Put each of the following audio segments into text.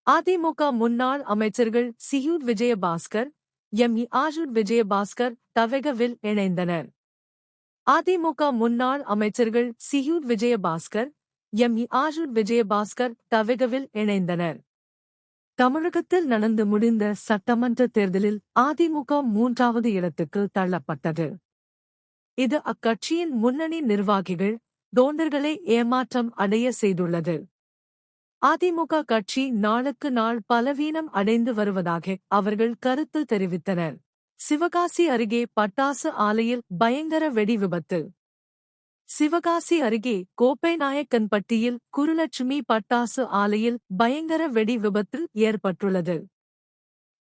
அதிமுக முன்னாள் அமைச்சர்கள் சியூட் விஜயபாஸ்கர், ஆஜூட் விஜயபாஸ்கர் தவெகவில் இணைந்தனர். அதிமுக முன்னாள் அமைச்சர்கள் சியூட் விஜயபாஸ்கர், ஆஜூட் விஜயபாஸ்கர் தவெகவில் இணைந்தனர். தமிழகத்தில் நடந்து முடிந்த சட்டமன்ற தேர்தலில் அதிமுக 3வது இடத்துக்கு தள்ளப்பட்டது. இது அக்கட்சியின் முன்னணி நிர்வாகிகள், தொண்டர்களை ஏமாற்றம் அடைய செய்துள்ளது. அதிமுக கட்சி நாளுக்கு நாள் பலவீனம் அடைந்து வருவதாக அவர்கள் கருத்து தெரிவித்தனர். சிவகாசி அருகே பட்டாசு ஆலையில் பயங்கர வெடி விபத்து. சிவகாசி அருகே கோப்பைநாயக்கன்பட்டியில் குருலட்சுமி பட்டாசு ஆலையில் பயங்கர வெடி விபத்து ஏற்பட்டுள்ளது.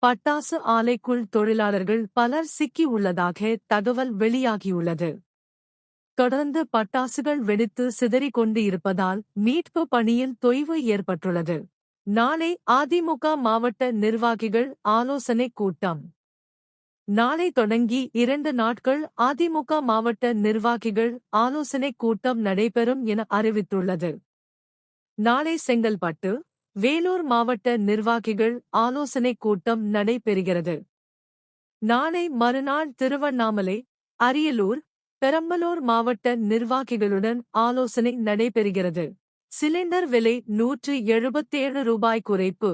பட்டாசு ஆலைக்குள் தொழிலாளர்கள் பலர் சிக்கி உள்ளதாக தகவல் வெளியாகியுள்ளது. தொடர்ந்து பட்டாசுகள் வெடித்து சிதறிக் கொண்டு இருப்பதால் மீட்பு பணியில் தொய்வு ஏற்பட்டுள்ளது. நாளை அதிமுக மாவட்ட நிர்வாகிகள் ஆலோசனை கூட்டம். நாளை தொடங்கி 2 நாட்கள் அதிமுக மாவட்ட நிர்வாகிகள் ஆலோசனை கூட்டம் நடைபெறும் என அறிவித்துள்ளது. நாளை செங்கல்பட்டு, வேலூர் மாவட்ட நிர்வாகிகள் ஆலோசனை கூட்டம் நடைபெறுகிறது. நாளை மறுநாள் திருவண்ணாமலை, அரியலூர், பெரம்பலூர் மாவட்ட நிர்வாகிகளுடன் ஆலோசனை நடைபெறுகிறது. சிலிண்டர் விலை ரூ. 177 குறைப்பு.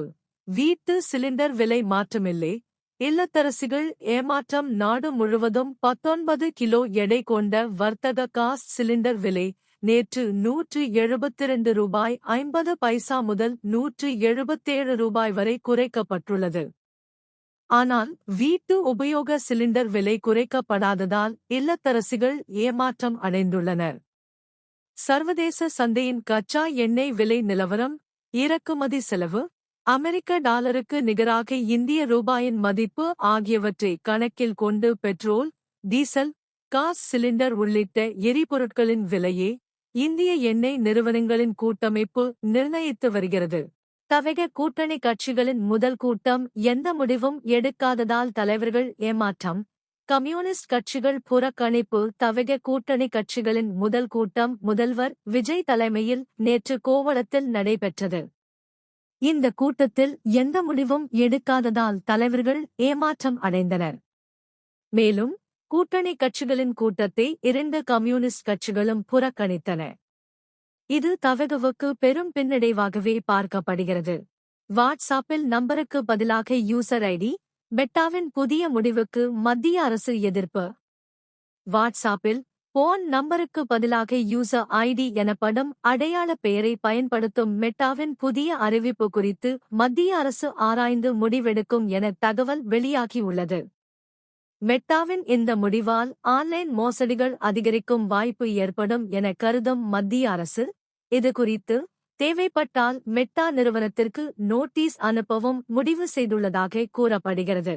வீட்டு சிலிண்டர் விலை மாற்றமில்லை. இல்லத்தரசிகள் ஏமாற்றம். நாடு முழுவதும் 19 கிலோ எடை கொண்ட வர்த்தக காஸ் சிலிண்டர் விலை நேற்று ரூ. 172.50 முதல் ரூ. 177 வரை குறைக்கப்பட்டுள்ளது. ஆனால் வீட்டு உபயோக சிலிண்டர் விலை குறைக்கப்படாததால் இல்லத்தரசிகள் ஏமாற்றம் அடைந்துள்ளனர். சர்வதேச சந்தையின் கச்சா எண்ணெய் விலை நிலவரம். இறக்குமதி செலவு, அமெரிக்க டாலருக்கு நிகராக இந்திய ரூபாயின் மதிப்பு ஆகியவற்றை கணக்கில் கொண்டு பெட்ரோல், டீசல், காஸ் சிலிண்டர் உள்ளிட்ட எரிபொருட்களின் விலையை இந்திய எண்ணெய் நிறுவனங்களின் கூட்டமைப்பு நிர்ணயித்து வருகிறது. தவெக கூட்டணி கட்சிகளின் முதல் கூட்டம் எந்த முடிவும் எடுக்காததால் தலைவர்கள் ஏமாற்றம். கம்யூனிஸ்ட் கட்சிகள் புறக்கணிப்பு. தவெக கூட்டணி கட்சிகளின் முதல் கூட்டம் முதல்வர் விஜய் தலைமையில் நேற்று கோவளத்தில் நடைபெற்றது. இந்த கூட்டத்தில் எந்த முடிவும் எடுக்காததால் தலைவர்கள் ஏமாற்றம் அடைந்தனர். மேலும் கூட்டணி கட்சிகளின் கூட்டத்தை 2 கம்யூனிஸ்ட் கட்சிகளும் புறக்கணித்தன. இது தவெகவுக்கு பெரும் பின்னடைவாகவே பார்க்கப்படுகிறது. வாட்ஸ்ஆப்பில் நம்பருக்கு பதிலாக யூசர் ஐடி. மெட்டாவின் புதிய முடிவுக்கு மத்திய அரசு எதிர்ப்பு. வாட்ஸ்ஆப்பில் போன் நம்பருக்கு பதிலாக யூசர் ஐடி எனப்படும் அடையாள பெயரை பயன்படுத்தும் மெட்டாவின் புதிய அறிவிப்பு குறித்து மத்திய அரசு ஆராய்ந்து முடிவெடுக்கும் என தகவல் வெளியாகியுள்ளது. மெட்டாவின் இந்த முடிவால் ஆன்லைன் மோசடிகள் அதிகரிக்கும் வாய்ப்பு ஏற்படும் என கருதும் மத்திய அரசு, இதுகுறித்து தேவைப்பட்டால் மெட்டா நிறுவனத்திற்கு நோட்டீஸ் அனுப்பவும் முடிவு செய்துள்ளதாக கூறப்படுகிறது.